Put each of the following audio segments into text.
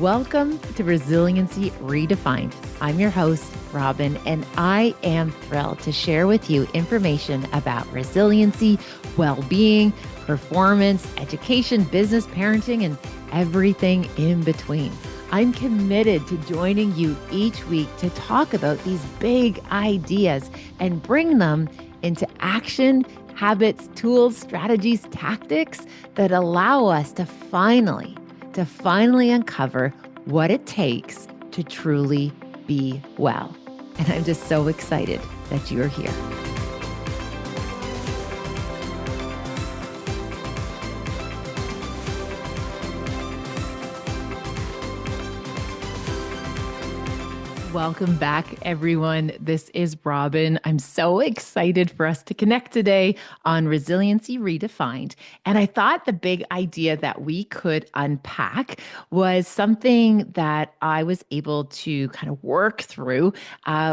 Welcome to Resiliency Redefined. I'm your host, Robyne, and I am thrilled to share with you information about resiliency, well-being, performance, education, business, parenting, and everything in between. I'm committed to joining you each week to talk about these big ideas and bring them into action, habits, tools, strategies, tactics that allow us to finally uncover what it takes to truly be well. And I'm just so excited that you're here. Welcome back, everyone. This is Robyne. I'm so excited for us to connect today on Resiliency Redefined. And I thought the big idea that we could unpack was something that I was able to kind of work through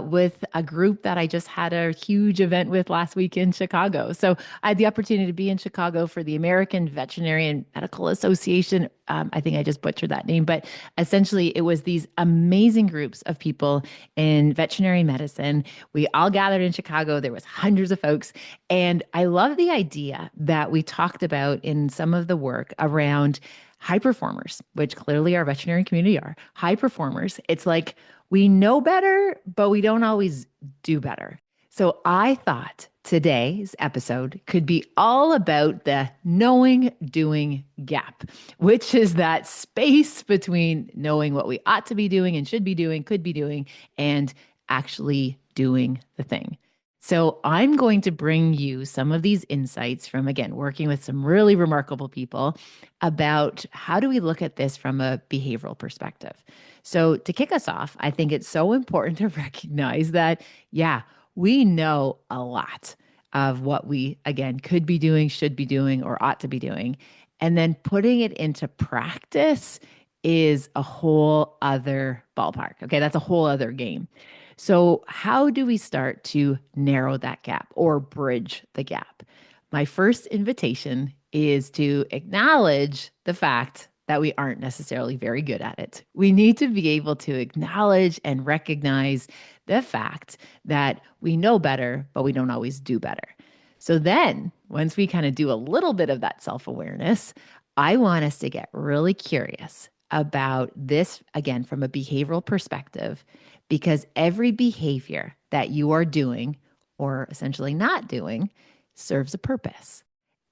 with a group that I just had a huge event with last week in Chicago. So I had the opportunity to be in Chicago for the American Veterinary Medical Association. I think I just butchered that name, but essentially it was these amazing groups of people in veterinary medicine. We all gathered in Chicago. There was hundreds of folks. And I love the idea that we talked about in some of the work around high performers, which clearly our veterinary community are high performers. It's like we know better, but we don't always do better. So I thought today's episode could be all about the knowing doing gap, which is that space between knowing what we ought to be doing and should be doing, could be doing, and actually doing the thing. So I'm going to bring you some of these insights from, again, working with some really remarkable people about how do we look at this from a behavioral perspective. So to kick us off, I think it's so important to recognize that, yeah, we know a lot of what we, again, could be doing, should be doing, or ought to be doing. And then putting it into practice is a whole other ballpark. Okay, that's a whole other game. So how do we start to narrow that gap or bridge the gap? My first invitation is to acknowledge the fact that we aren't necessarily very good at it. We need to be able to acknowledge and recognize the fact that we know better, but we don't always do better. So then, once we kind of do a little bit of that self-awareness, I want us to get really curious about this, again, from a behavioral perspective, because every behavior that you are doing or essentially not doing serves a purpose.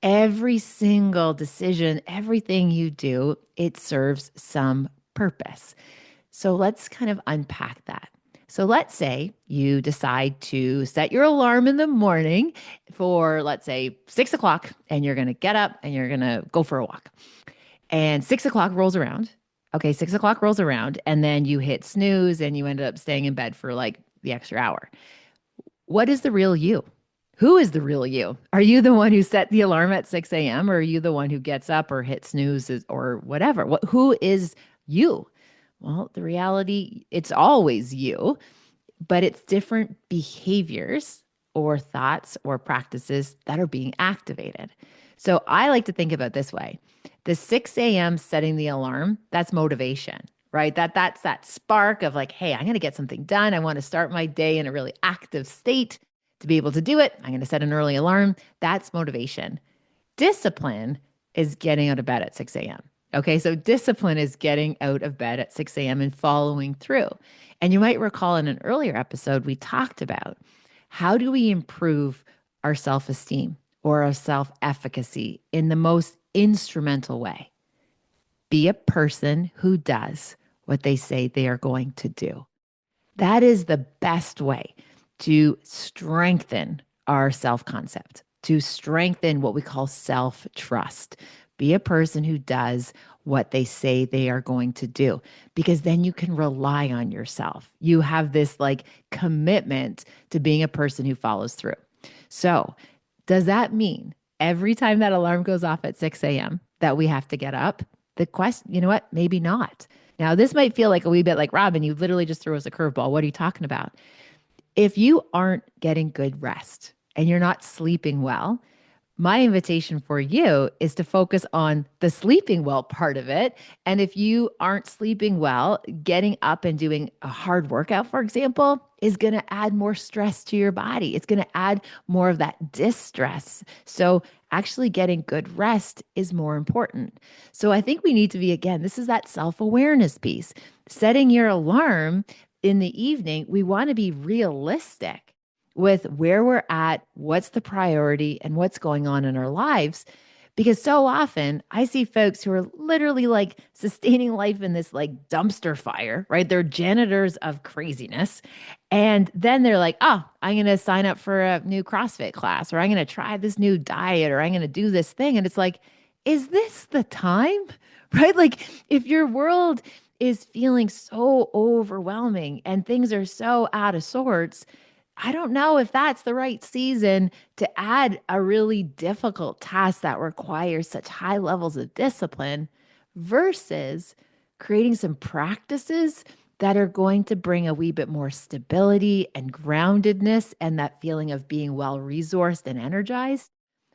Every single decision, everything you do, it serves some purpose. So let's kind of unpack that. So let's say you decide to set your alarm in the morning for, let's say, 6 o'clock, and you're going to get up and you're going to go for a walk. And 6 o'clock rolls around. Okay, 6 o'clock rolls around, and then you hit snooze and you ended up staying in bed for like the extra hour. What is the real you? Who is the real you? Are you the one who set the alarm at 6 a.m. or are you the one who gets up or hits snooze or whatever? Who is you? Well, the reality, it's always you, but it's different behaviors or thoughts or practices that are being activated. So I like to think about it this way. The 6 a.m. setting the alarm, that's motivation, right? That's that spark of like, hey, I'm going to get something done. I want to start my day in a really active state. To be able to do it, I'm going to set an early alarm. That's motivation. Discipline is getting out of bed at 6 a.m. Okay, so discipline is getting out of bed at 6 a.m. and following through. And you might recall in an earlier episode, we talked about how do we improve our self-esteem or our self-efficacy in the most instrumental way? Be a person who does what they say they are going to do. That is the best way to strengthen our self-concept, to strengthen what we call self-trust. Be a person who does what they say they are going to do, because then you can rely on yourself. You have this like commitment to being a person who follows through. So does that mean every time that alarm goes off at 6 a.m. that we have to get up? The question, you know what? Maybe not. Now, this might feel like a wee bit like, Robyne, you literally just threw us a curveball. What are you talking about? If you aren't getting good rest and you're not sleeping well, My invitation for you is to focus on the sleeping well part of it. And if you aren't sleeping well, getting up and doing a hard workout, for example, is going to add more stress to your body. It's going to add more of that distress. So, actually getting good rest is more important. So, I think we need to be, again, this is that self awareness piece. Setting your alarm in the evening, we want to be realistic with where we're at, what's the priority, and what's going on in our lives. Because so often I see folks who are literally like sustaining life in this like dumpster fire, right? They're janitors of craziness. And then they're like, oh, I'm going to sign up for a new CrossFit class, or I'm going to try this new diet, or I'm going to do this thing. And it's like, is this the time? Right? Like, if your world is feeling so overwhelming and things are so out of sorts, I don't know if that's the right season to add a really difficult task that requires such high levels of discipline versus creating some practices that are going to bring a wee bit more stability and groundedness and that feeling of being well resourced and energized,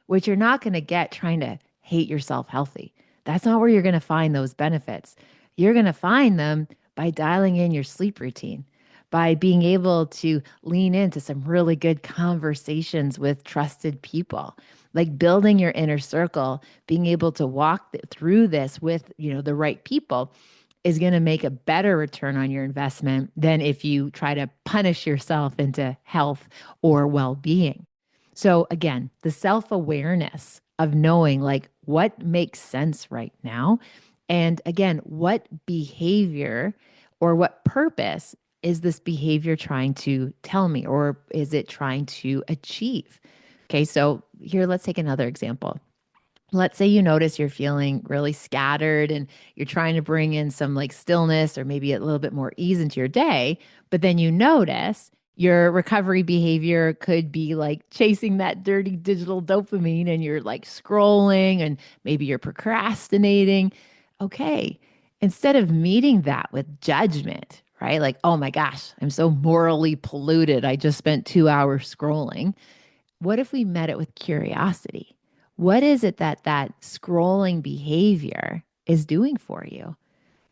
which you're not going to get trying to hate yourself healthy. That's not where you're going to find those benefits. You're going to find them by dialing in your sleep routine, by being able to lean into some really good conversations with trusted people, like building your inner circle, being able to walk through this with, the right people is going to make a better return on your investment than if you try to punish yourself into health or well-being. So again, the self-awareness of knowing like what makes sense right now. And again, what behavior or what purpose is this behavior trying to tell me, or is it trying to achieve? Okay, so here, let's take another example. Let's say you notice you're feeling really scattered and you're trying to bring in some like stillness or maybe a little bit more ease into your day, but then you notice your recovery behavior could be like chasing that dirty digital dopamine and you're like scrolling and maybe you're procrastinating. Okay, instead of meeting that with judgment, right? Like, oh my gosh, I'm so morally polluted. I just spent 2 hours scrolling. What if we met it with curiosity? What is it that that scrolling behavior is doing for you?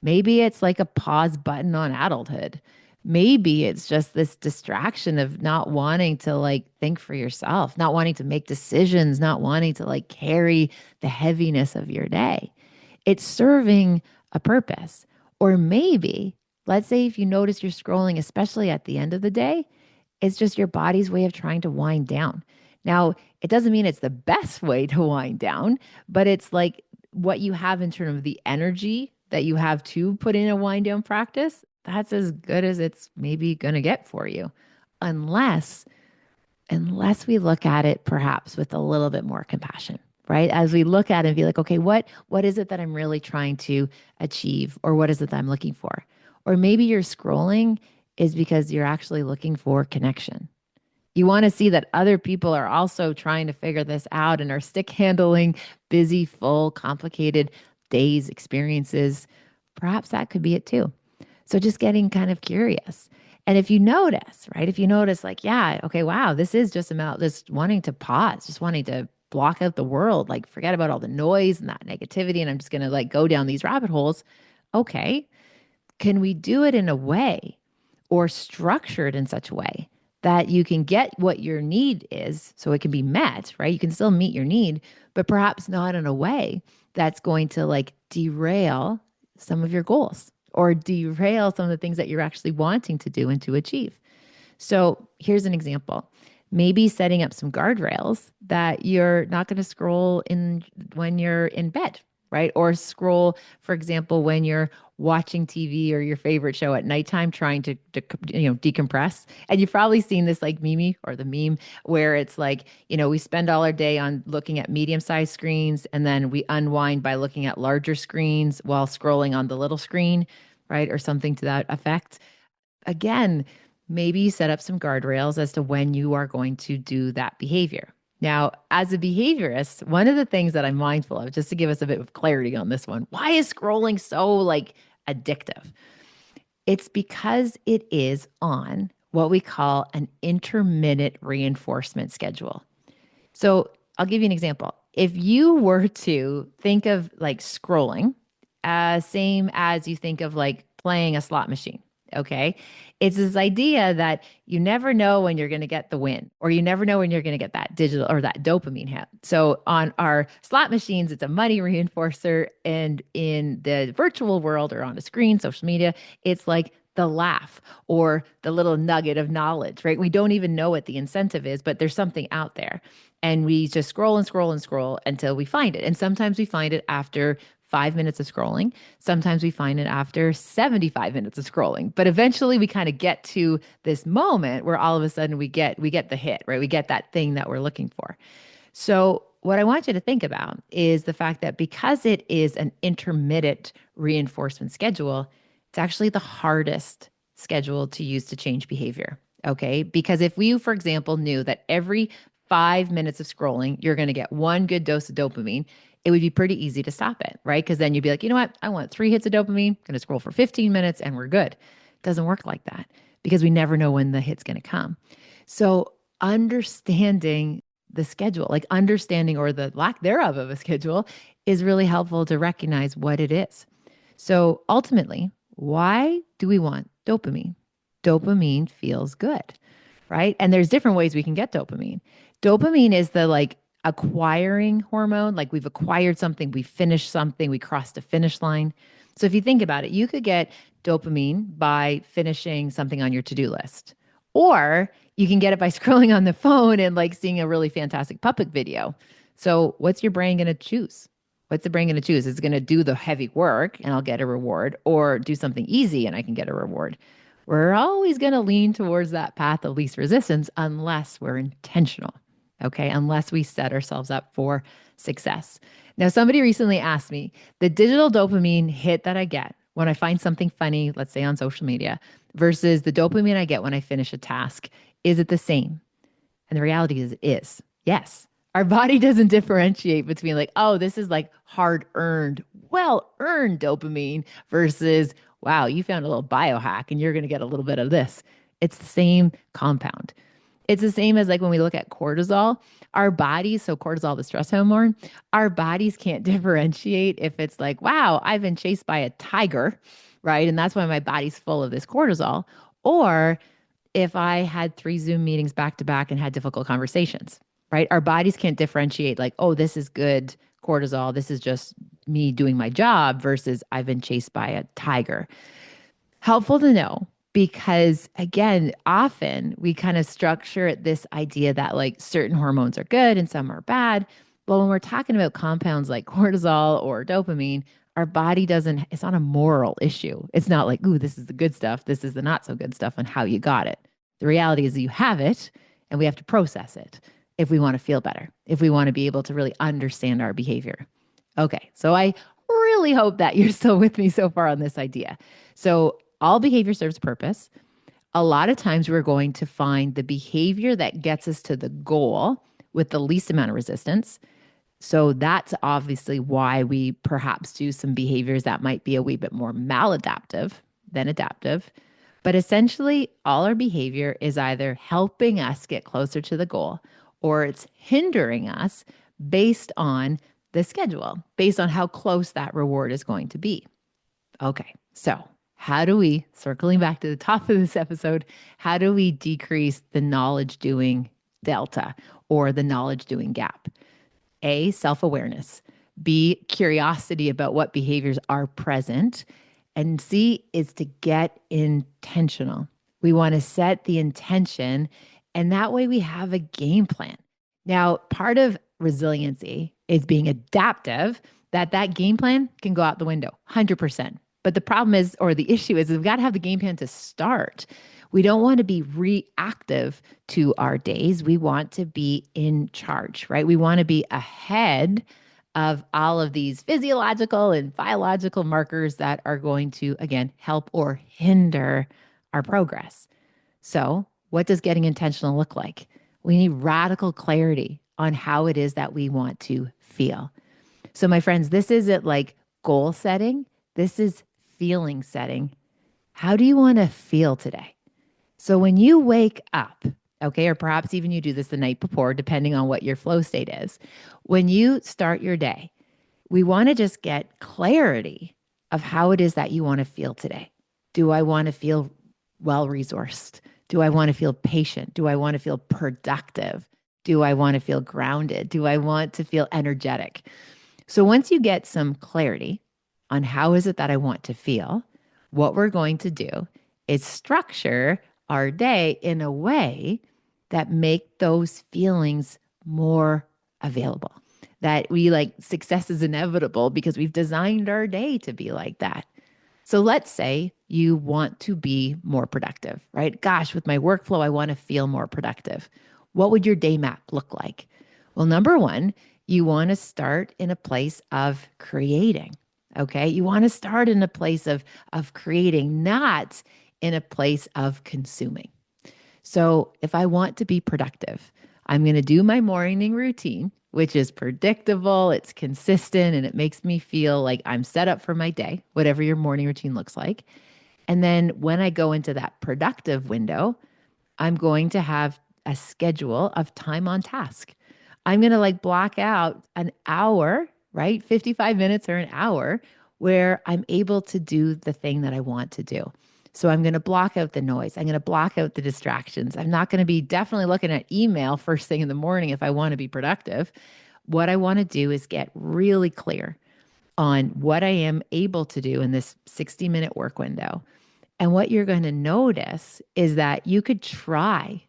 Maybe it's like a pause button on adulthood. Maybe it's just this distraction of not wanting to like think for yourself, not wanting to make decisions, not wanting to like carry the heaviness of your day. It's serving a purpose. Or maybe, let's say if you notice you're scrolling, especially at the end of the day, it's just your body's way of trying to wind down. Now, it doesn't mean it's the best way to wind down, but it's like what you have in terms of the energy that you have to put in a wind down practice. That's as good as it's maybe going to get for you. Unless unless we look at it perhaps with a little bit more compassion, right? As we look at it and be like, okay, what is it that I'm really trying to achieve, or what is it that I'm looking for? Or maybe you're scrolling is because you're actually looking for connection. You want to see that other people are also trying to figure this out and are stick handling busy, full, complicated days, experiences. Perhaps that could be it too. So just getting kind of curious. And if you notice, right, if you notice, like, yeah, okay, wow, this is just about just wanting to pause, just wanting to block out the world, like forget about all the noise and that negativity. And I'm just going to like go down these rabbit holes. Okay, can we do it in a way or structure it in such a way that you can get what your need is so it can be met, right? You can still meet your need, but perhaps not in a way that's going to like derail some of your goals or derail some of the things that you're actually wanting to do and to achieve. So here's an example. Maybe setting up some guardrails that you're not going to scroll in when you're in bed, right? Or scroll, for example, when you're watching TV or your favorite show at nighttime, trying to decompress. And you've probably seen this like meme or the meme where it's like, we spend all our day on looking at medium-sized screens and then we unwind by looking at larger screens while scrolling on the little screen, right? Or something to that effect. Again, maybe you set up some guardrails as to when you are going to do that behavior. Now, as a behaviorist, one of the things that I'm mindful of, just to give us a bit of clarity on this one, why is scrolling so like addictive? It's because it is on what we call an intermittent reinforcement schedule. So I'll give you an example. If you were to think of like scrolling, same as you think of like playing a slot machine, okay? It's this idea that you never know when you're going to get the win, or you never know when you're going to get that digital or that dopamine hit. So on our slot machines, it's a money reinforcer. And in the virtual world or on a screen, social media, it's like the laugh or the little nugget of knowledge, right? We don't even know what the incentive is, but there's something out there. And we just scroll and scroll and scroll until we find it. And sometimes we find it after 5 minutes of scrolling. Sometimes we find it after 75 minutes of scrolling. But eventually we kind of get to this moment where all of a sudden we get the hit, right? We get that thing that we're looking for. So, what I want you to think about is the fact that because it is an intermittent reinforcement schedule, it's actually the hardest schedule to use to change behavior. Okay. Because if we, for example, knew that every 5 minutes of scrolling, you're going to get one good dose of dopamine, it would be pretty easy to stop it, right? Because then you'd be like, you know what? I want 3 hits of dopamine, going to scroll for 15 minutes and we're good. It doesn't work like that because we never know when the hit's going to come. So, understanding the schedule, like understanding or the lack thereof of a schedule, is really helpful to recognize what it is. So ultimately, why do we want dopamine? Dopamine feels good, right? And there's different ways we can get dopamine. Dopamine is the like acquiring hormone, like we've acquired something, we finished something, we crossed a finish line. So if you think about it, you could get dopamine by finishing something on your to-do list. Or you can get it by scrolling on the phone and like seeing a really fantastic puppet video. So what's your brain going to choose? What's the brain going to choose? It's going to do the heavy work and I'll get a reward, or do something easy and I can get a reward. We're always going to lean towards that path of least resistance unless we're intentional. Okay. Unless we set ourselves up for success. Now, somebody recently asked me the digital dopamine hit that I get when I find something funny, let's say on social media, versus the dopamine I get when I finish a task, is it the same? And the reality is, it is. Yes. Our body doesn't differentiate between like, oh, this is like hard earned, well earned dopamine versus, wow, you found a little biohack and you're going to get a little bit of this. It's the same compound. It's the same as like when we look at cortisol, our bodies, so cortisol, the stress hormone, our bodies can't differentiate if it's like, wow, I've been chased by a tiger, right? And that's why my body's full of this cortisol. Or if I had 3 Zoom meetings back to back and had difficult conversations, right? Our bodies can't differentiate like, oh, this is good cortisol. This is just me doing my job versus I've been chased by a tiger. Helpful to know because, again, often we kind of structure it this idea that like certain hormones are good and some are bad. But when we're talking about compounds like cortisol or dopamine, our body doesn't, it's not a moral issue. It's not like, ooh, this is the good stuff, this is the not so good stuff, and how you got it. The reality is that you have it and we have to process it if we want to feel better, if we want to be able to really understand our behavior. Okay, so I really hope that you're still with me so far on this idea. So, all behavior serves a purpose. A lot of times we're going to find the behavior that gets us to the goal with the least amount of resistance. So that's obviously why we perhaps do some behaviors that might be a wee bit more maladaptive than adaptive. But essentially, all our behavior is either helping us get closer to the goal or it's hindering us based on the schedule, based on how close that reward is going to be. Okay, so how do we, circling back to the top of this episode, how do we decrease the knowledge doing delta or the knowledge doing gap? A, self awareness. B, curiosity about what behaviors are present. And C is to get intentional. We want to set the intention, and that way we have a game plan. Now, part of resiliency is being adaptive, that game plan can go out the window 100%. But the problem is, or the issue is, we've got to have the game plan to start. We don't want to be reactive to our days. We want to be in charge, right? We want to be ahead of all of these physiological and biological markers that are going to, again, help or hinder our progress. So, what does getting intentional look like? We need radical clarity on how it is that we want to feel. So, my friends, this isn't like goal setting, this is feeling setting. How do you want to feel today? So when you wake up, Okay. Or perhaps even you do this the night before, depending on what your flow state is. When you start your day, we want to just get clarity of how it is that you want to feel today. Do I want to feel well resourced? Do I want to feel patient? Do I want to feel productive? Do I want to feel grounded? Do I want to feel energetic? So once you get some clarity on how is it that I want to feel, what we're going to do is structure our day in a way that make those feelings more available. That we like success is inevitable because we've designed our day to be like that. So let's say you want to be more productive, right? Gosh, with my workflow, I want to feel more productive. What would your day map look like? Well, number one, you want to start in a place of creating. Okay. You want to start in a place of creating, not in a place of consuming. So if I want to be productive, I'm going to do my morning routine, which is predictable, it's consistent, and it makes me feel like I'm set up for my day, whatever your morning routine looks like. And then when I go into that productive window, I'm going to have a schedule of time on task. I'm going to like block out an hour, right? 55 minutes or an hour where I'm able to do the thing that I want to do. So I'm going to block out the noise. I'm going to block out the distractions. I'm not going to be definitely looking at email first thing in the morning if I want to be productive. What I want to do is get really clear on what I am able to do in this 60-minute work window. And what you're going to notice is that you could try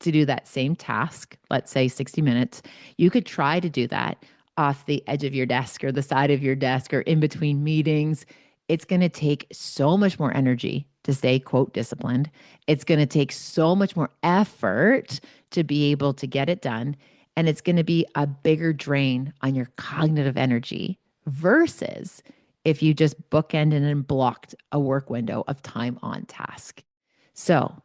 to do that same task, let's say 60 minutes. You could try to do that off the edge of your desk or the side of your desk or in between meetings. It's going to take so much more energy to stay, quote, disciplined. It's going to take so much more effort to be able to get it done. And it's going to be a bigger drain on your cognitive energy versus if you just bookended and blocked a work window of time on task. So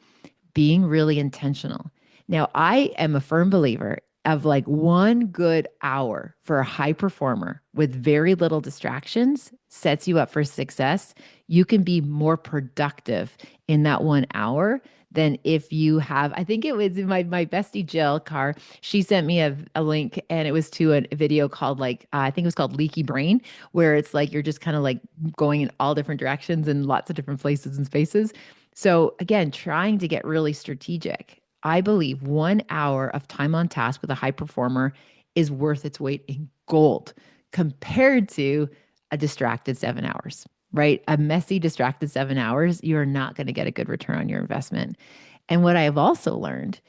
being really intentional. Now, I am a firm believer of like 1 good hour for a high performer with very little distractions sets you up for success. You can be more productive in that 1 hour than if you have, I think it was my bestie Jill Carr, she sent me a link and it was to a video called like, I think it was called Leaky Brain, where it's like you're just kind of like going in all different directions and lots of different places and spaces. So again, trying to get really strategic. I believe 1 hour of time on task with a high performer is worth its weight in gold compared to a distracted 7 hours, right? A messy, distracted 7 hours, you're not going to get a good return on your investment. And what I have also learned,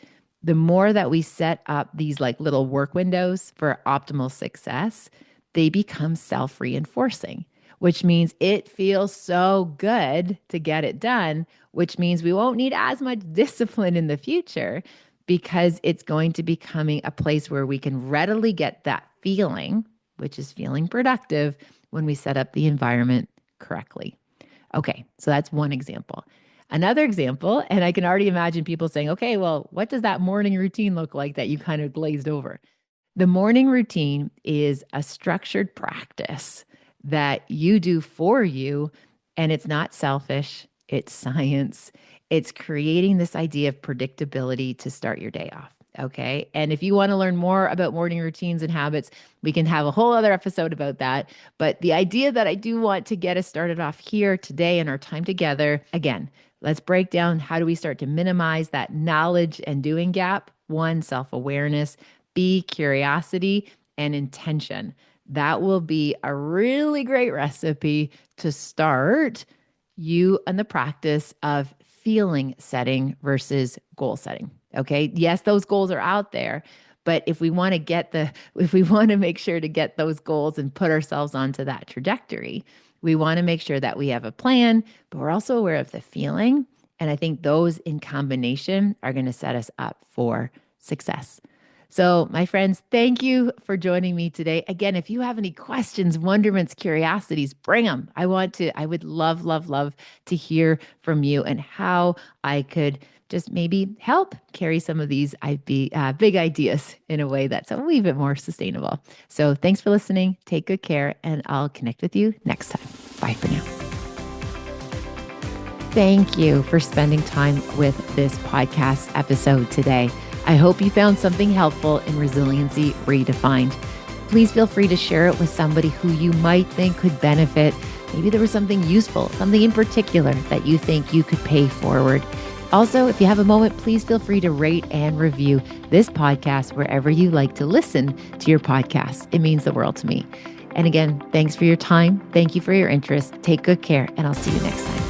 the more that we set up these like little work windows for optimal success, they become self-reinforcing, which means it feels so good to get it done, which means we won't need as much discipline in the future because it's going to be becoming a place where we can readily get that feeling, which is feeling productive when we set up the environment correctly. Okay, so that's one example. Another example, and I can already imagine people saying, okay, well, what does that morning routine look like that you kind of glazed over? The morning routine is a structured practice that you do for you, and it's not selfish, it's science. It's creating this idea of predictability to start your day off. Okay. And if you want to learn more about morning routines and habits, we can have a whole other episode about that. But the idea that I do want to get us started off here today in our time together, again, let's break down how do we start to minimize that knowledge and doing gap. One, self-awareness. B, curiosity and intention. That will be a really great recipe to start you in the practice of feeling setting versus goal setting. Okay. Yes, those goals are out there, but if we want to make sure to get those goals and put ourselves onto that trajectory, we want to make sure that we have a plan, but we're also aware of the feeling. And I think those in combination are going to set us up for success. So, my friends, thank you for joining me today. Again, if you have any questions, wonderments, curiosities, bring them. I would love, love, love to hear from you and how I could just maybe help carry some of these big ideas in a way that's a wee bit more sustainable. So, thanks for listening. Take good care, and I'll connect with you next time. Bye for now. thank you for spending time with this podcast episode today. I hope you found something helpful in Resiliency Redefined. Please feel free to share it with somebody who you might think could benefit. Maybe there was something useful, something in particular that you think you could pay forward. Also, if you have a moment, please feel free to rate and review this podcast wherever you like to listen to your podcast. It means the world to me. And again, thanks for your time. Thank you for your interest. Take good care, and I'll see you next time.